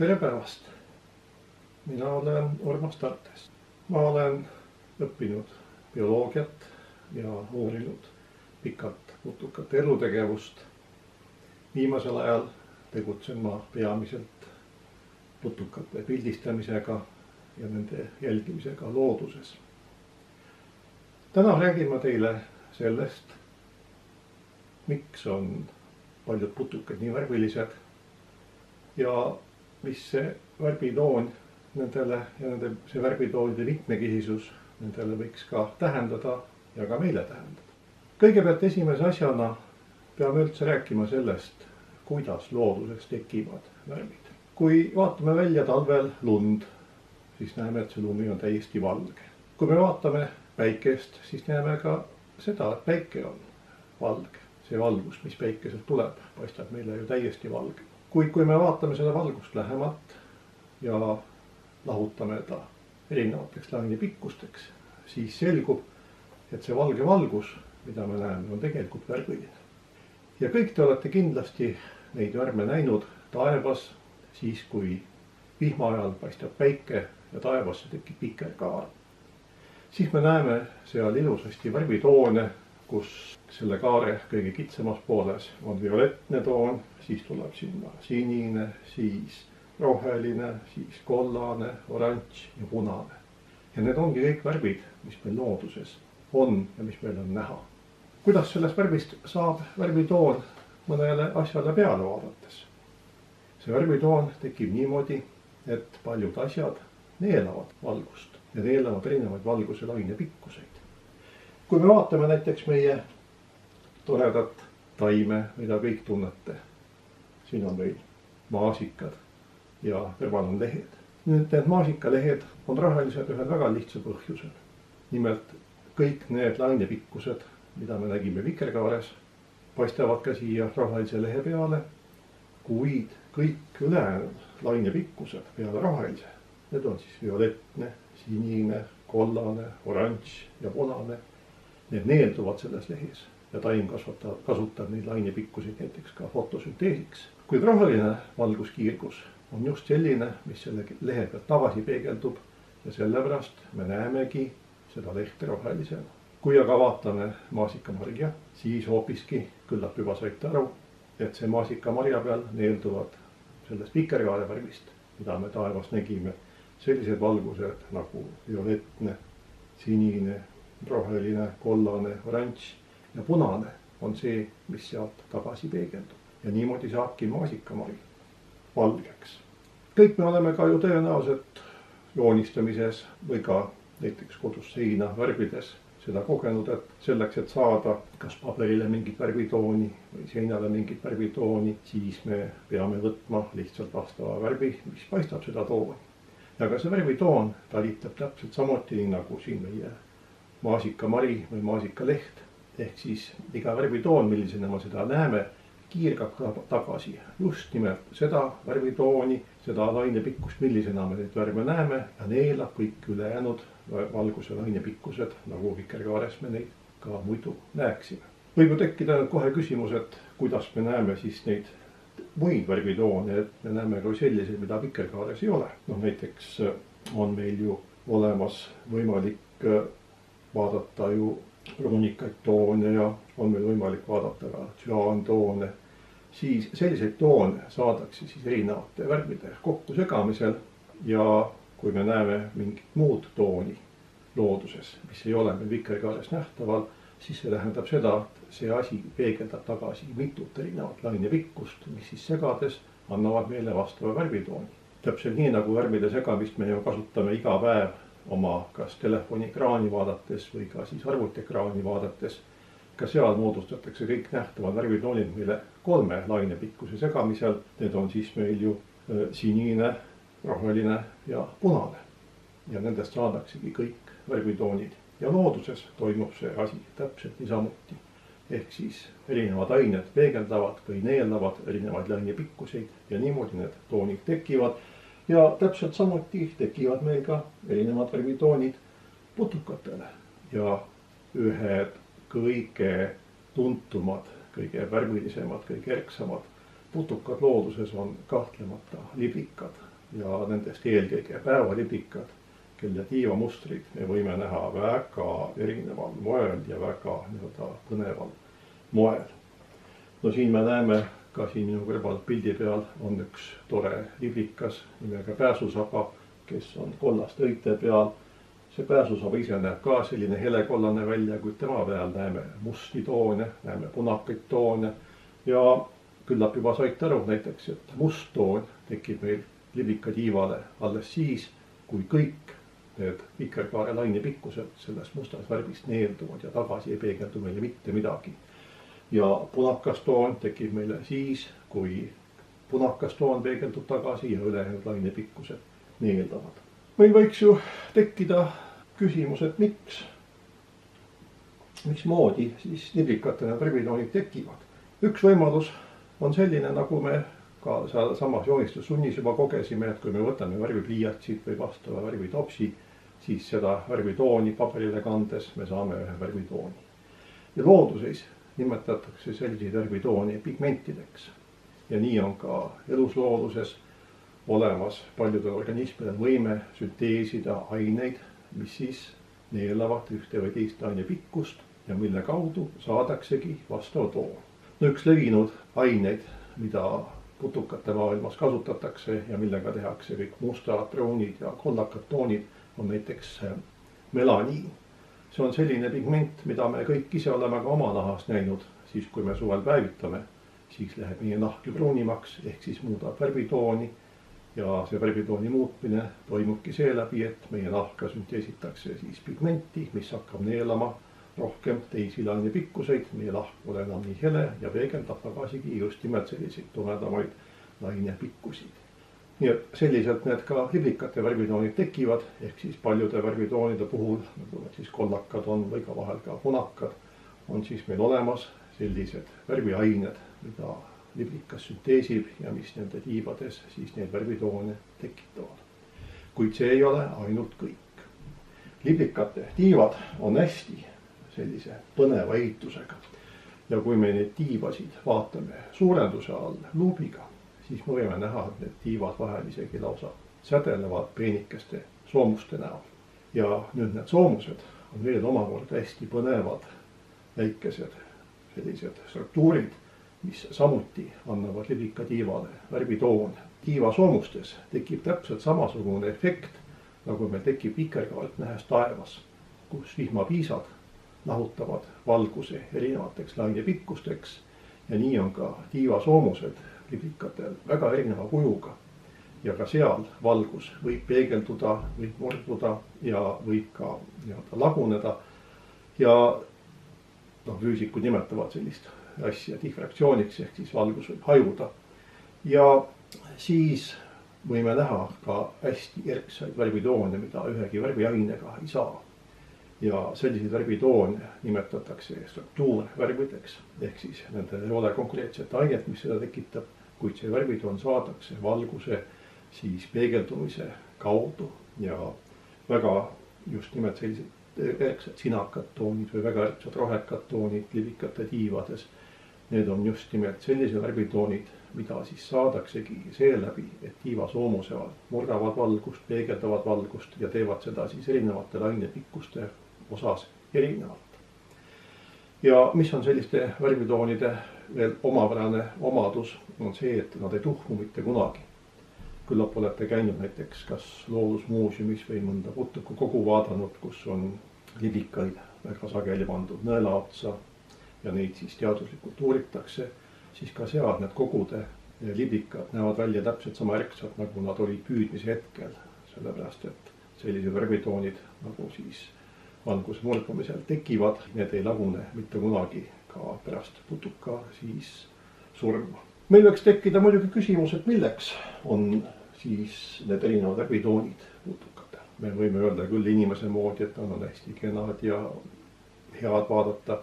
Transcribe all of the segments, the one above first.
Tere päevast! Mina olen Urmas Tartes. Ma olen õppinud bioloogiat ja uurinud pikalt putukate elutegevust. Viimasel ajal tegutsen ma peamiselt putukate pildistamisega ja nende jälgimisega looduses. Täna räägin ma teile sellest, miks on paljud putukad nii värvilised ja mis see värvitoon nendele ja see värvitoonide mitmekihisus nendele võiks ka tähendada ja ka meile tähendada. Kõigepealt esimese asjana peame üldse rääkima sellest, kuidas looduses tekivad värvid. Kui vaatame välja talvel lund, siis näeme, et see lumi on täiesti valge. Kui me vaatame päikest, siis näeme ka seda, et päike on valge. See valgus, mis päikeselt tuleb, paistab meile ju täiesti valge. Kuid kui me vaatame seda valgust lähemalt ja lahutame ta erinevateks lainepikkusteks, siis selgub, et see valge valgus, mida me näeme, on tegelikult värviline. Ja kõik te olete kindlasti neid värme näinud taevas, siis kui vihma ajal paistab päike ja taevasse tekib vikerkaar. Siis me näeme seal ilusasti värvitoone, kus selle kaare kõige kitsamas pooles on violettne toon, siis tuleb sinna sinine, siis roheline, siis kollane, oranž ja punane. Ja need ongi kõik värvid, mis meil looduses on ja mis meil on näha. Kuidas sellest värvist saab värvitoon mõnele asjale peale vaadates? See värvitoon tekib niimoodi, et paljud asjad neelavad valgust ja neelavad erinevaid valguse lainepikkuseid. Kui me vaatame näiteks meie toredat taime, mida kõik tunnete, siin on meil maasikad ja kõrval on lehed. Need maasikalehed on rohelised ühel väga lihtsal põhjusel. Nimelt kõik need lainepikkused, mida me nägime vikerkaares, paistavad ka siia rohelise lehe peale, kuid kõik ülejäänud lainepikkused peale rohelise, need on siis violettne, sinine, kollane, oranž ja punane. Need neelduvad selles lehes ja taim kasutab neid lainepikkuseid näiteks ka fotosünteesiks. Kuid roheline valguskiirgus on just selline, mis selle lehe pealt tagasi peegeldub ja sellepärast me näemegi seda lehte rohelisena. Kui aga vaatame maasikamarja, siis hoopiski küllap juba saite aru, et see maasikamarja peal neelduvad sellest vikerkaare värvist, mida me taevas nägime, sellised valgused nagu violettne, sinine, roheline, kollane, oranž ja punane on see, mis sealt tagasi peegeldub. Ja niimoodi saabki maasikamari valgeks. Kõik me oleme ka ju tõenäoliselt joonistamises või ka näiteks kodus seina värvides seda kogenud, et selleks, et saada kas paberile mingit värvitooni või seinale mingit värvitooni, siis me peame võtma lihtsalt vastava värvi, mis paistab seda tooni. Ja ka see värvitoon talitab täpselt samuti nii nagu siin meie maasikamari või maasikaleht, ehk siis iga värvitoon, millisena me seda näeme, kiirgab tagasi just nimelt seda värvitooni, seda lainepikkust, millisena me neid värve näeme ja neelab kõik ülejäänud valguse lainepikkused, nagu vikerkaares me neid ka muidu näeksime. Võib ju tekkida kohe küsimus, et kuidas me näeme siis neid muid värvitoone, et me näeme ka selliseid, mida vikerkaares ei ole. Näiteks on meil ju olemas võimalik vaadata ju ruunikaid toone ja on meil võimalik vaadata ka tsüaantoone. Siis selliseid toone saadakse siis erinevate värvide kokkusegamisel ja kui me näeme mingit muud tooni looduses, mis ei ole meil vikerkaares nähtaval, siis see tähendab seda, et see asi peegeldab tagasi mitut erinevat lainepikkust, mis siis segades annavad meile vastava värvitooni. Täpselt nii nagu värvide segamist me ju kasutame iga päev oma kas telefoni-ekraani vaadates või ka siis arvutiekraani vaadates. Ka seal moodustatakse kõik nähtavad värvitoonid meile 3 lainepikkuse segamisel. Need on siis meil ju sinine, roheline ja punane. Ja nendest saadaksegi kõik värvitoonid. Ja looduses toimub see asi täpselt niisamuti. Ehk siis erinevad ained peegeldavad või neelavad erinevaid lainepikkuseid ja niimoodi need toonid tekivad. Ja täpselt samuti tekivad meil ka erinevad värvitoonid putukatele. Ja ühed kõige tuntumad, kõige värvilisemad, kõige erksamad putukad looduses on kahtlemata liblikad ja nendest eelkõige päevalibikad, kelle tiivamustrid me võime näha väga erineval moel ja väga põneval moel. No siin me näeme ka siin minu kõrval pildi peal on üks tore liblikas nimega pääsusaba, kes on kollaste õite peal. See pääsusaba ise näeb ka selline helekollane välja, kuid tema peal näeme musti toone, näeme punakaid toone ja küllap juba saite aru näiteks, et must toon tekib meil liblika tiivale alles siis, kui kõik need vikerkaare lainepikkused sellest mustast värvist neelduvad ja tagasi ei peegeldu meile mitte midagi. Ja punakas toon tekib meile siis, kui punakas toon peegeldub tagasi ja ülejäänud lainepikkused neeldavad. Meil võiks ju tekkida küsimus, et mismoodi siis liblikate need värvitoonid tekivad. Üks võimalus on selline, nagu me ka samas joonistussunnis juba kogesime, et kui me võtame värvipliiatsit või vastava värvitopsi, siis seda värvitooni paberile kandes me saame ühe värvitooni. Ja looduses nimetatakse selliseid värvitooni pigmentideks. Ja nii on ka eluslooduses olemas paljudel organismidel võime sünteesida aineid, mis siis neelavad ühte või teist aine pikkust ja mille kaudu saadaksegi vastav toon. No üks levinud aineid, mida putukate maailmas kasutatakse ja millega tehakse kõik mustad, pruunid ja kollakad toonid, on näiteks melaniin. See on selline pigment, mida me kõik ise oleme ka oma nahas näinud, siis kui me suvel päevitame, siis läheb meie nahk ju pruunimaks ehk siis muudab värvitooni. Ja see värvitooni muutmine toimubki seeläbi, et meie nahka sünteesitakse siis pigmenti, mis hakkab neelama rohkem teisi lainepikkuseid. Meie nahk pole enam nii hele ja peegeldab tagasigi just nimelt selliseid tumedamaid lainepikkusid. Nii et selliselt need ka liblikate värvitoonid tekivad, ehk siis paljude värvitoonide puhul, nagu need siis kollakad on või ka vahel ka punakad, on siis meil olemas sellised värviained, mida liblikas sünteesib ja mis nende tiibades siis neid värvitoone tekitavad. Kuid see ei ole ainult kõik. Liblikate tiivad on hästi sellise põneva ehitusega. Ja kui me neid tiivasid vaatame suurenduse all luubiga, siis me võime näha, et need tiivad vahel isegi lausa sädelevad peenikeste soomuste näol. Ja nüüd need soomused on veel omakorda hästi põnevad väikesed sellised struktuurid, mis samuti annavad liblika tiivale värvitoone. Tiiva soomustes tekib täpselt samasugune efekt, nagu meil tekib vikerkaart nähes taevas, kus vihmapiisad lahutavad valguse erinevateks lainepikkusteks ja nii on ka tiiva soomused liblikatel väga erineva kujuga. Ja ka seal valgus võib peegelduda, võib murduda ja võib ka laguneda ja füüsikud nimetavad sellist asja difraktsiooniks ehk siis valgus võib hajuda. Ja siis võime näha ka hästi erksaid värvitoone, mida ühegi värviainega ei saa. Ja selliseid värvitoone nimetatakse struktuurvärvideks, ehk siis nendel ei ole konkreetset ainet, mis seda tekitab, kuid see värvitoon saadakse valguse siis peegeldumise kaudu ja väga just nimelt sellised erksad sinakad toonid või väga erksad rohekad toonid liblikate tiivades. Need on just nimelt sellised värvitoonid, mida siis saadaksegi seeläbi, et tiiva soomused murdavad valgust, peegeldavad valgust ja teevad seda siis erinevate lainepikkuste osas erinevalt. Ja mis on selliste värvitoonide veel omapärane omadus, on see, et nad ei tuhmu mitte kunagi. Küllap olete käinud näiteks kas loodusmuuseumis või mõnda putukakogu vaadanud, kus on liblikaid väga sageli pandud nõela otsa ja neid siis teaduslikult uuritakse, siis ka seal need kogude liblikad näevad välja täpselt sama erksad, nagu nad olid püüdmise hetkel, sellepärast et sellised värvitoonid, nagu siis valguse murdumisel tekivad, need ei lagune mitte kunagi ka pärast putuka siis surma. Meil võiks tekkida muidugi küsimus, et milleks on siis need erinevad värvitoonid putukatel. Me võime öelda küll inimese moodi, et nad on hästi kenad ja head vaadata,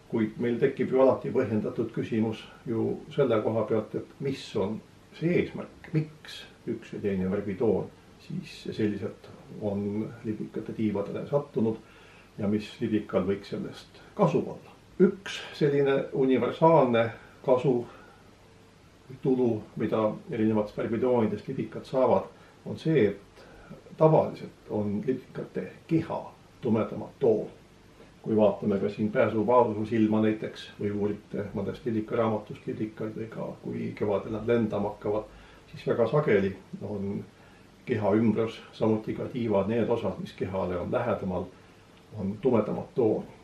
kuid meil tekib ju alati põhjendatud küsimus ju selle koha pealt, et mis on see eesmärk, miks üks ja teine värvitoon siis selliselt on liblikate tiivadele sattunud ja mis liblikal võiks sellest kasu olla. Üks selline universaalne kasu või tulu, mida erinevatest värvitoonidest liblikad saavad, on see, et tavaliselt on liblikate keha tumedamat tooni. Kui vaatame ka siin pääsupaaru silma näiteks või uurite mõnest liblikaraamatust liblikaid või ka kui kevadel nad lendama hakkavad, siis väga sageli on keha ümbrus, samuti ka tiivad, need osad, mis kehale on lähedamal, on tumedamat tooni.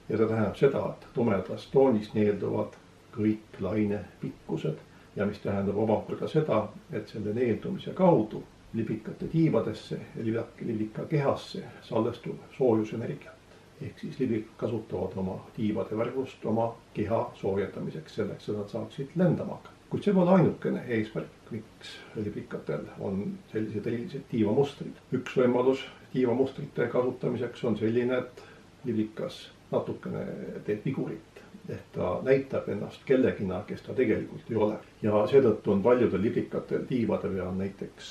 Ja see tähendab seda, et tumedas toonis neelduvad kõik laine pikkused ja mis tähendab omakorda seda, et selle neeldumise kaudu liblikate tiivadesse ja liblika kehasse salvestub soojusenergiat. Ehk siis liblikad kasutavad oma tiivade värvust oma keha soojendamiseks selleks, et nad saaksid lendama hakata. Kuid see pole ainukene eesmärk, miks liblikatel on sellised erilised tiivamustrid. Üks võimalus tiivamustrite kasutamiseks on selline, et liblikas natukene teeb vigurit. Ehk ta näitab ennast kellegina, kes ta tegelikult ei ole. Ja seetõttu on paljudel liblikatel tiivade peal näiteks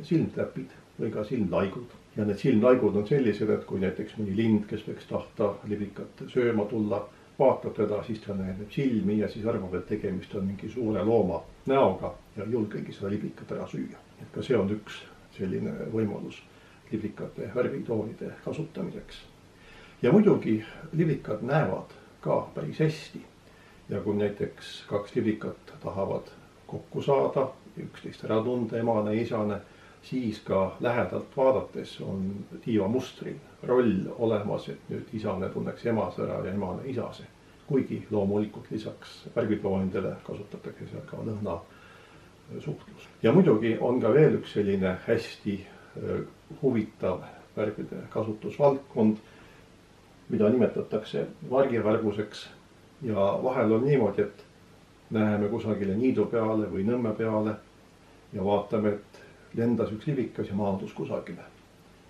silmtäpid või ka silmlaigud. Ja need silmlaigud on sellised, et kui näiteks mõni lind, kes võiks tahta liblikat sööma tulla, vaatab teda, siis ta näeb silmi ja siis arvab, et tegemist on mingi suure looma näoga ja ei julgegi seda liblikat ära süüa. Et ka see on üks selline võimalus liblikate värvitoonide kasutamiseks. Ja muidugi liblikad näevad ka päris hästi. Ja kui näiteks kaks liblikat tahavad kokku saada, üksteist ära tunda, emane ja isane, siis ka lähedalt vaadates on tiivamustril roll olemas, et nüüd isane tunneks emase ära ja emane isase. Kuigi loomulikult lisaks värvitoonidele kasutatakse seal ka lõhna suhtlus. Ja muidugi on ka veel üks selline hästi huvitav värvide kasutusvaldkond, mida nimetatakse varjevärvuseks. Ja vahel on niimoodi, et näeme kusagile niidu peale või nõmme peale ja vaatame, et lendas üks liblikas ja maandus kusagile.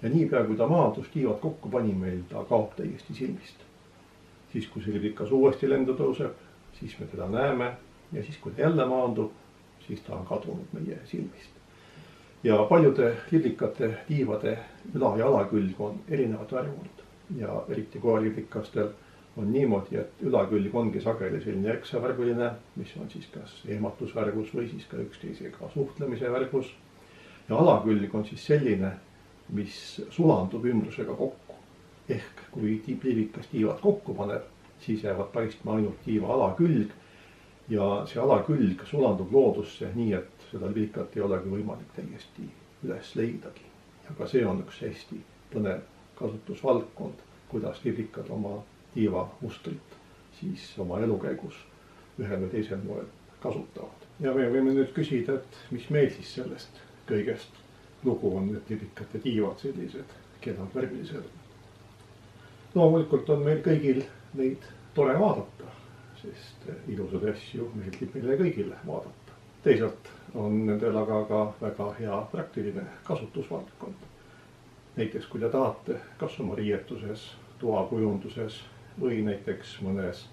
Ja niipea kui ta maandus, tiivad kokku pani, meil ta kaob täiesti silmist. Siis kui see liblikas uuesti lendu tõuseb, siis me teda näeme ja siis kui ta jälle maandub, siis ta on kadunud meie silmist. Ja paljude liblikate tiivade üla- ja alakülg on erinevad värvunud ja eriti koerliblikastel on niimoodi, et ülakülg ongi sageli selline eksavärviline, mis on siis kas ehmatusvärvus või siis ka üksteisega suhtlemise värvus. Ja alakülg on siis selline, mis sulandub ümbrusega kokku. Ehk kui liblikas tiivad kokku paneb, siis jäävad paistma ainult tiiva alakülg ja see alakülg sulandub loodusse nii, et seda liblikat ei olegi võimalik täiesti üles leidagi. Ja ka see on üks hästi põnev kasutusvaldkond, kuidas liblikad oma tiivamustrit siis oma elukäigus ühel või teisel moel kasutavad. Ja me võime nüüd küsida, et mis meil siis sellest kõigest lugu on, et liblikate tiivad sellised kenad värvilised. Loomulikult on meil kõigil neid tore vaadata, sest ilusad asju meeldib meile kõigile vaadata. Teisalt on nendel aga ka väga hea praktiline kasutusvaldkond. Näiteks kui te tahate kas oma riietuses, toakujunduses või näiteks mõnes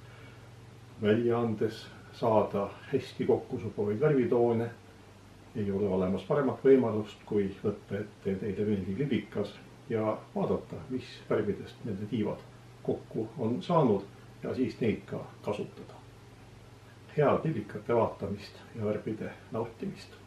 väljaandes saada hästi kokkusobivaid värvitoone, ei ole olemas paremat võimalust, kui võtta ette teile meeldiv liblikas ja vaadata, mis värvidest nende tiivad kokku on saanud ja siis neid ka kasutada. Head liblikate vaatamist ja värvide nautimist!